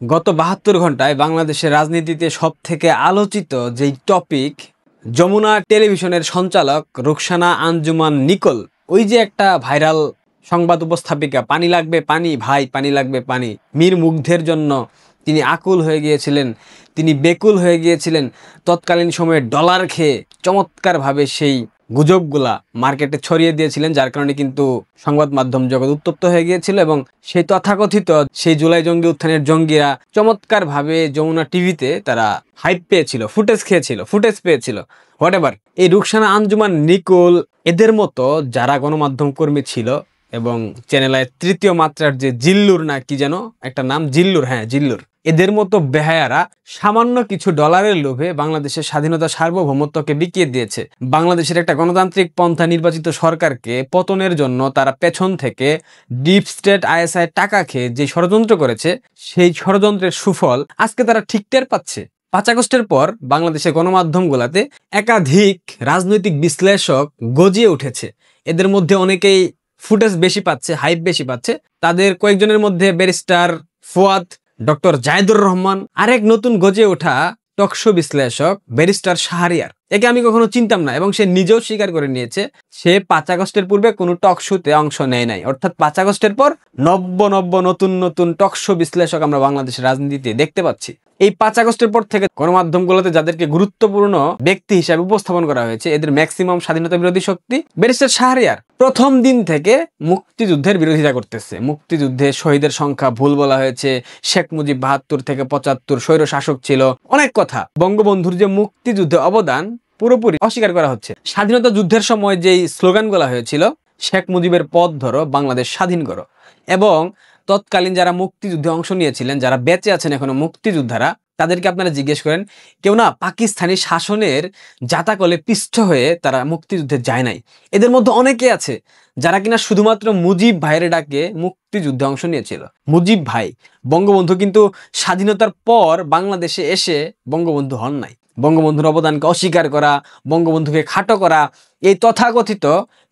গত ৭২ ঘন্টায় বাংলাদেশের রাজনীতিতে সবথেকে আলোচিত যেই টপিক, যমুনা টেলিভিশনের সঞ্চালক রুকসানা আঞ্জুমান নিকোল, ওই যে একটা ভাইরাল সংবাদ উপস্থাপিকা, পানি লাগবে পানি ভাই, পানি লাগবে পানি, মীর মুগ্ধের জন্য তিনি আকুল হয়ে গিয়েছিলেন, তিনি বেকুল হয়ে গিয়েছিলেন। তৎকালীন সময়ে ডলার খেয়ে চমৎকারভাবে সেই গুজবগুলা মার্কেটে ছড়িয়ে দিয়েছিলেন, যার কারণে কিন্তু সংবাদ মাধ্যম জগৎ উত্তপ্ত হয়ে গিয়েছিল এবং সেই তথাকথিত সেই জুলাই জঙ্গি উত্থানের জঙ্গিরা চমৎকারভাবে যমুনা টিভিতে তারা হাইপ পেয়েছিল, ফুটেজ পেয়েছিল হোয়াটএভার। এই রুকসানা আঞ্জুমান নিকোল এদের মতো যারা গণমাধ্যম কর্মী ছিল এবং চ্যানেলের তৃতীয় মাত্রার যে জিল্লুর, না কি যেন একটা নাম, জিল্লুর, হ্যাঁ জিল্লুর, এদের মতো বেহায়ারা সামান্য কিছু ডলারের লোভে বাংলাদেশের স্বাধীনতা সার্বভৌমত্বকে বিকিয়ে দিয়েছে। বাংলাদেশের একটা গণতান্ত্রিক পন্থা নির্বাচিত সরকারকে পতনের জন্য তারা পেছন থেকে ডিপ স্টেট আইএসআই টাকা খেয়ে যে ষড়যন্ত্র করেছে, সেই ষড়যন্ত্রের সুফল আজকে তারা ঠিক টের পাচ্ছে। ৫ আগস্টের পর বাংলাদেশের গণমাধ্যমগুলোতে একাধিক রাজনৈতিক বিশ্লেষক গজিয়ে উঠেছে। এদের মধ্যে অনেকেই ফুটেজ বেশি পাচ্ছে, হাইপ বেশি পাচ্ছে। তাদের কয়েকজনের মধ্যে ব্যারিস্টার ফুয়াদ, ডক্টর জায়েদুর রহমান, আরেক নতুন গজে ওঠা টকশো বিশ্লেষক ব্যারিস্টার শাহরিয়ার। একে আমি কখনো চিনতাম না এবং সে নিজেও স্বীকার করে নিয়েছে সে ৫ আগস্টের পূর্বে কোনো টকশোতে অংশ নেয় নাই। অর্থাৎ ৫ আগস্টের পর নতুন নতুন টকশো বিশ্লেষক আমরা বাংলাদেশের রাজনীতিতে দেখতে পাচ্ছি। এই ৫ আগস্টের পর থেকে গণমাধ্যমগুলোতে যাদেরকে গুরুত্বপূর্ণ ব্যক্তি হিসাবে উপস্থাপন করা হয়েছে, এদের ম্যাক্সিমাম স্বাধীনতা বিরোধী শক্তি। ব্যারিস্টার শাহরিয়ার প্রথম দিন থেকে মুক্তিযুদ্ধের বিরোধিতা করতেছে। মুক্তিযুদ্ধে শহীদের সংখ্যা ভুল বলা হয়েছে, শেখ মুজিব ৭২ থেকে ৭৫ স্বৈর শাসক ছিল, অনেক কথা। বঙ্গবন্ধুর যে মুক্তিযুদ্ধে অবদান পুরোপুরি অস্বীকার করা হচ্ছে। স্বাধীনতা যুদ্ধের সময় যেই স্লোগানগুলো হয়েছিল, শেখ মুজিবের পথ ধরো, বাংলাদেশ স্বাধীন করো, এবং তৎকালীন যারা মুক্তিযুদ্ধে অংশ নিয়েছিলেন, যারা বেঁচে আছেন এখনো মুক্তিযোদ্ধারা, তাদেরকে আপনারা জিজ্ঞেস করেন, কেউ না পাকিস্তানি শাসনের জাতাকলে পিষ্ট হয়ে তারা মুক্তিযুদ্ধে যায় নাই। এদের মধ্যে অনেকে আছে যারা কিনা শুধুমাত্র মুজিব ভাইয়ের ডাকে মুক্তিযুদ্ধে অংশ নিয়েছিল। মুজিব ভাই, বঙ্গবন্ধু কিন্তু স্বাধীনতার পর বাংলাদেশে এসে বঙ্গবন্ধু হন নাই। বঙ্গবন্ধুর অবদানকে অস্বীকার করা, বঙ্গবন্ধুকে খাটো করা, এই তথাকথিত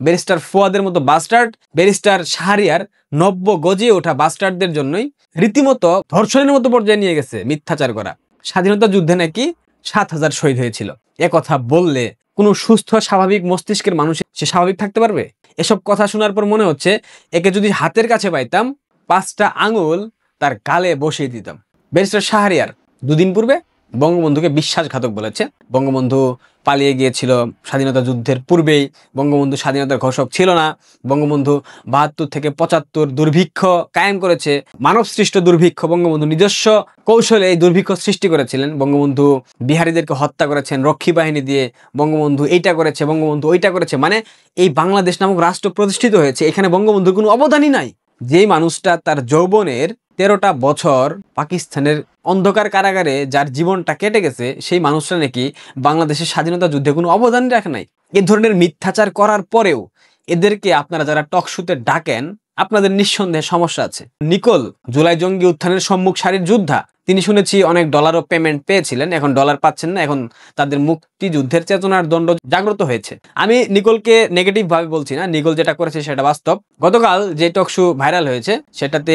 ব্যারিস্টার ফুয়াদের মতো বাস্টার্ড, ব্যারিস্টার শাহরিয়ার নব্য গজিয়ে ওঠা বাস্টার্ডদের জন্যই রীতিমতো ধর্ষণের মতো পর্যায়ে নিয়ে গেছে মিথ্যাচার করা। স্বাধীনতা যুদ্ধে নাকি ৭,০০০ শহীদ হয়েছিল। এ কথা বললে কোনো সুস্থ স্বাভাবিক মস্তিষ্কের মানুষ সে স্বাভাবিক থাকতে পারবে? এসব কথা শোনার পর মনে হচ্ছে একে যদি হাতের কাছে পাইতাম, ৫টা আঙুল তার গালে বসিয়ে দিতাম। ব্যারিস্টার শাহরিয়ার দুদিন পূর্বে বঙ্গবন্ধুকে বিশ্বাসঘাতক বলেছে। বঙ্গবন্ধু পালিয়ে গিয়েছিল স্বাধীনতা যুদ্ধের পূর্বেই, বঙ্গবন্ধু স্বাধীনতার ঘোষক ছিল না, বঙ্গবন্ধু ৭২ থেকে ৭৫ দুর্ভিক্ষ কায়েম করেছে, মানব সৃষ্ট দুর্ভিক্ষ। বঙ্গবন্ধু নিজস্ব কৌশলে এই দুর্ভিক্ষ সৃষ্টি করেছিলেন। বঙ্গবন্ধু বিহারীদেরকে হত্যা করেছেন রক্ষী বাহিনী দিয়ে, বঙ্গবন্ধু এইটা করেছে, বঙ্গবন্ধু ওইটা করেছে। মানে এই বাংলাদেশ নামক রাষ্ট্র প্রতিষ্ঠিত হয়েছে, এখানে বঙ্গবন্ধুর কোনো অবদানই নাই। যেই মানুষটা তার যৌবনের ১৩টা বছর পাকিস্তানের অন্ধকার কারাগারে যার জীবনটা কেটে গেছে, সেই মানুষটা নাকি বাংলাদেশের স্বাধীনতা যুদ্ধে কোনো অবদান রাখে নাই। এ ধরনের মিথ্যাচার করার পরেও এদেরকে আপনারা যারা টকশোতে ডাকেন, আপনাদের নিঃসন্দেহে সমস্যা আছে। নিকোল জুলাই জঙ্গি উত্থানের সম্মুখ সারির যোদ্ধা। তিনি শুনেছি অনেক ডলারও পেমেন্ট পেয়েছিলেন, এখন ডলার পাচ্ছেন না, এখন তাদের মুক্তিযুদ্ধের চেতনার দণ্ড জাগ্রত হয়েছে। আমি নিকোলকে নেগেটিভ ভাবে বলছি না, নিকোল যেটা করেছে সেটা বাস্তব। গতকাল যে টকশো ভাইরাল হয়েছে সেটাতে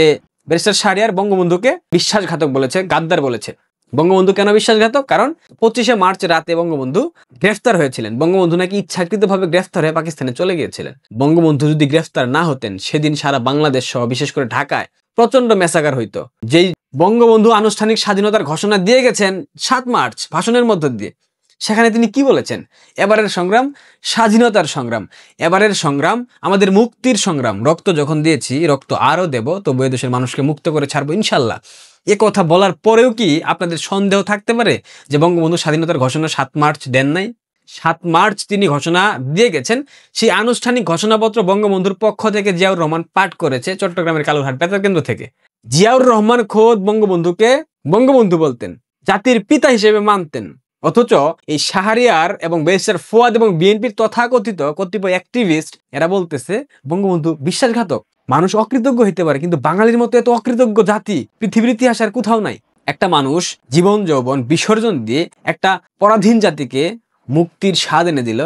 ব্যারিস্টার শাহরিয়ার বঙ্গবন্ধুকে বিশ্বাসঘাতক বলেছে, গাদ্দার বলেছে। বঙ্গবন্ধু কেন বিশ্বাসঘাতক? কারণ ২৫শে মার্চ রাতে বঙ্গবন্ধু গ্রেফতার হয়েছিলেন। বঙ্গবন্ধু নাকি ইচ্ছাকৃতভাবে গ্রেফতার হয়ে পাকিস্তানে চলে গিয়েছিলেন। বঙ্গবন্ধু যদি গ্রেফতার না হতেন, সেদিন সারা বাংলাদেশ সহ বিশেষ করে ঢাকায় প্রচন্ড মেসাকার হইতো। যেই বঙ্গবন্ধু আনুষ্ঠানিক স্বাধীনতার ঘোষণা দিয়ে গেছেন ৭ মার্চ ভাষণের মধ্য দিয়ে, সেখানে তিনি কি বলেছেন? এবারের সংগ্রাম স্বাধীনতার সংগ্রাম, এবারের সংগ্রাম আমাদের মুক্তির সংগ্রাম। রক্ত যখন দিয়েছি, রক্ত আরও দেব, তবু এদেশের মানুষকে মুক্ত করে ছাড়বো ইনশাল্লাহ। এ কথা বলার পরেও কি আপনাদের সন্দেহ থাকতে পারে যে বঙ্গবন্ধু স্বাধীনতার ঘোষণা ৭ মার্চ দেন নাই? ৭ মার্চ তিনি ঘোষণা দিয়ে গেছেন। সেই আনুষ্ঠানিক ঘোষণাপত্র বঙ্গবন্ধুর পক্ষ থেকে জিয়াউর রহমান পাঠ করেছে চট্টগ্রামের কালুরহাট বেতার কেন্দ্র থেকে। জিয়াউর রহমান খোদ বঙ্গবন্ধুকে বঙ্গবন্ধু বলতেন, জাতির পিতা হিসেবে মানতেন। অথচ এই শাহরিয়ার এবং ব্যারিস্টার ফুয়াদ এবং বিএনপির তথাকথিত কতিপয় অ্যাক্টিভিস্ট এরা বলতেছে বঙ্গবন্ধু বিশ্বাসঘাতক। মানুষ অকৃতজ্ঞ হইতে পারে, কিন্তু বাঙালির মতো এত অকৃতজ্ঞ জাতি পৃথিবীর ইতিহাসে আর কোথাও নাই। একটা মানুষ জীবন যৌবন বিসর্জন দিয়ে একটা পরাধীন জাতিকে মুক্তির স্বাদ এনে দিল,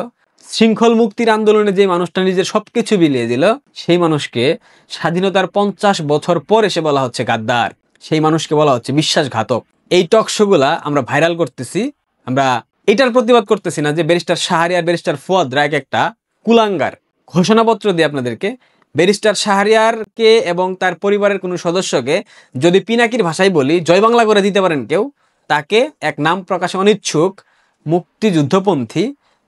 শৃঙ্খল মুক্তির আন্দোলনে যে মানুষটা নিজের সবকিছু বিলিয়ে দিল, সেই মানুষকে স্বাধীনতার ৫০ বছর পর এসে বলা হচ্ছে গাদ্দার। সেই মানুষকে বলা হচ্ছে বিশ্বাসঘাতক। এই টক শোগুলা আমরা ভাইরাল করতেছি, আমরা এটার প্রতিবাদ করতেছি না যে ব্যারিস্টার শাহরিয়ার ব্যারিস্টার ফুয়াদরা এক একটা কুলাঙ্গার। ঘোষণাপত্র দিয়ে আপনাদেরকে ব্যারিস্টার শাহরিয়ারকে এবং তার পরিবারের কোনো সদস্যকে যদি পিনাকির ভাষায় বলি জয় বাংলা করে দিতে পারেন কেউ, তাকে এক নাম প্রকাশে অনিচ্ছুক মুক্তিযুদ্ধপন্থী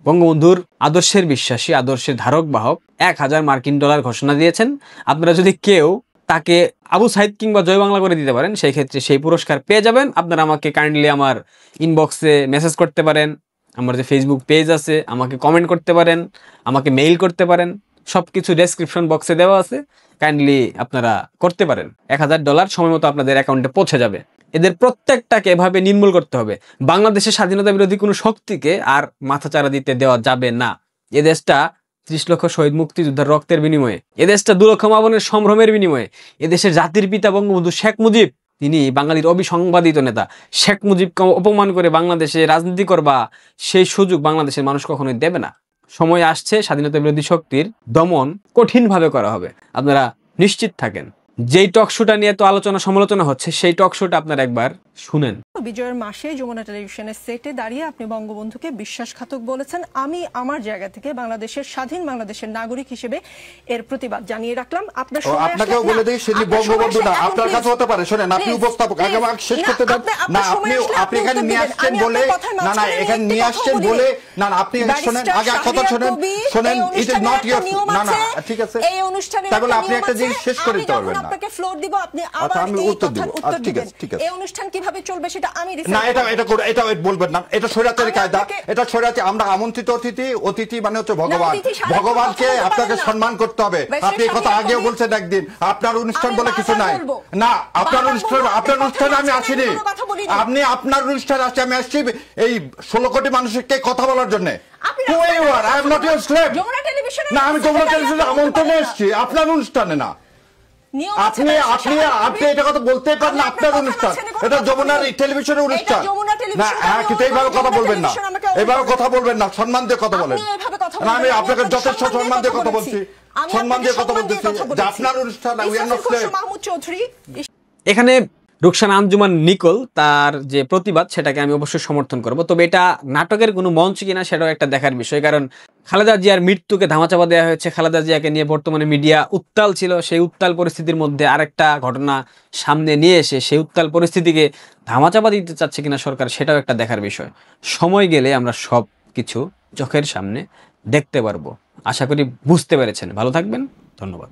বঙ্গবন্ধুর আদর্শের বিশ্বাসী, আদর্শের ধারক বাহক $1000 মার্কিন ঘোষণা দিয়েছেন। আপনারা যদি কেউ তাকে আবু সাইদ কিংবা জয় বাংলা করে দিতে পারেন, সেই ক্ষেত্রে সেই পুরস্কার পেয়ে যাবেন। আপনারা আমাকে কাইন্ডলি আমার ইনবক্সে মেসেজ করতে পারেন, আমার যে ফেসবুক পেজ আছে আমাকে কমেন্ট করতে পারেন, আমাকে মেইল করতে পারেন, সব কিছু ডেসক্রিপশন বক্সে দেওয়া আছে, কাইন্ডলি আপনারা করতে পারেন। $1000 সময় মতো আপনাদের অ্যাকাউন্টে পৌঁছে যাবে। এদের প্রত্যেকটাকে এভাবে নির্মূল করতে হবে। বাংলাদেশের স্বাধীনতা বিরোধী কোনো শক্তিকে আর মাথাচাড়া দিতে দেওয়া যাবে না। এ দেশটা 30 লক্ষ শহীদ মুক্তিযোদ্ধার রক্তের বিনিময়ে, এ দেশটা 2 লক্ষ মা বোনের সম্ভ্রমের বিনিময়ে, এদেশের জাতির পিতা বঙ্গবন্ধু শেখ মুজিব, তিনি বাঙালির অবিসংবাদিত নেতা। শেখ মুজিবকে অপমান করে বাংলাদেশে রাজনীতি করবা সেই সুযোগ বাংলাদেশের মানুষ কখনোই দেবে না। সময় আসছে স্বাধীনতা বিরোধী শক্তির দমন কঠিনভাবে করা হবে, আপনারা নিশ্চিত থাকেন। যেই টক শোটা নিয়ে তো আলোচনা সমালোচনা হচ্ছে, সেই টক শোটা আপনারা একবার শুনেন। বিজয়ের মাসে যমুনা টেলিভিশনের সেটে দাঁড়িয়ে আপনি বঙ্গবন্ধুকে বিশ্বাসঘাতক বলেছেন। আমি আমার জায়গা থেকে বাংলাদেশের স্বাধীন বাংলাদেশের নাগরিক হিসেবে এর প্রতিবাদ জানিয়ে রাখলাম। আপনার আপনাকেও বলে দেই সেটি বঙ্গবন্ধু না, আপনার কাছে হতে পারে। শুনেন, আপনি উপস্থাপক, আগে আমাকে শেষ করতে দেন না। আপনি এখানে নিয়ে আসছেন বলে না, না এখানে নিয়ে আসছেন বলে না, না আপনি শুনেন, আগে কথা শুনেন, শুনেন, ইট ইজ নট ইওর, না না ঠিক আছে, এই অনুষ্ঠানে তাহলে আপনি একটা জিনিস শেষ করে দিতে পারবেন না। আপনাকে ফ্লোর দিব, আপনি আবার আমি উত্তর দিব। ঠিক আছে, ঠিক আছে। এই অনুষ্ঠান কিভাবে চলবে সেটা আমি না, এটা বলবেন না, এটা স্বৈরাচারী কায়দা, এটা স্বৈরাচারী। আমরা আমন্ত্রিত অতিথি মানে হচ্ছে ভগবান, ভগবানকে আপনাকে সম্মান করতে হবে। আপনি এই কথা আগেও বলছেন একদিন, আপনার অনুষ্ঠান বলে কিছু নাই। না, আপনার অনুষ্ঠানে আমি আসিনি, আপনি আপনার অনুষ্ঠানে আসছি, আমি আসছি এই 16 কোটি মানুষকে কথা বলার জন্য। না, আমি যমুনা টেলিভিশনে আমন্ত্রণে এসেছি, আপনার অনুষ্ঠানে না। আপনি এটা কথা বলতে পারেন, আপনার অনুষ্ঠান, এটা যমুনার টেলিভিশনের অনুষ্ঠান না। হ্যাঁ, কিন্তু এইভাবে কথা বলবেন না, এইভাবে কথা বলবেন না, সম্মান দিয়ে কথা বলেন। আমি আপনাকে যথেষ্ট সম্মান দিয়ে কথা বলছি, সম্মান দিয়ে কথা বলতেছি যে আপনার অনুষ্ঠান। এখানে রুকসানা আঞ্জুমান নিকোল তার যে প্রতিবাদ সেটাকে আমি অবশ্যই সমর্থন করব, তবে এটা নাটকের কোনো মঞ্চ কিনা সেটাও একটা দেখার বিষয়। কারণ খালেদা জিয়ার মৃত্যুকে ধামাচাপা দেওয়া হয়েছে, খালেদা জিয়াকে নিয়ে বর্তমানে মিডিয়া উত্তাল ছিল, সেই উত্তাল পরিস্থিতির মধ্যে আরেকটা ঘটনা সামনে নিয়ে এসে সেই উত্তাল পরিস্থিতিকে ধামাচাপা দিতে চাচ্ছে কিনা সরকার, সেটাও একটা দেখার বিষয়। সময় গেলে আমরা সব কিছু চোখের সামনে দেখতে পারবো। আশা করি বুঝতে পেরেছেন। ভালো থাকবেন, ধন্যবাদ।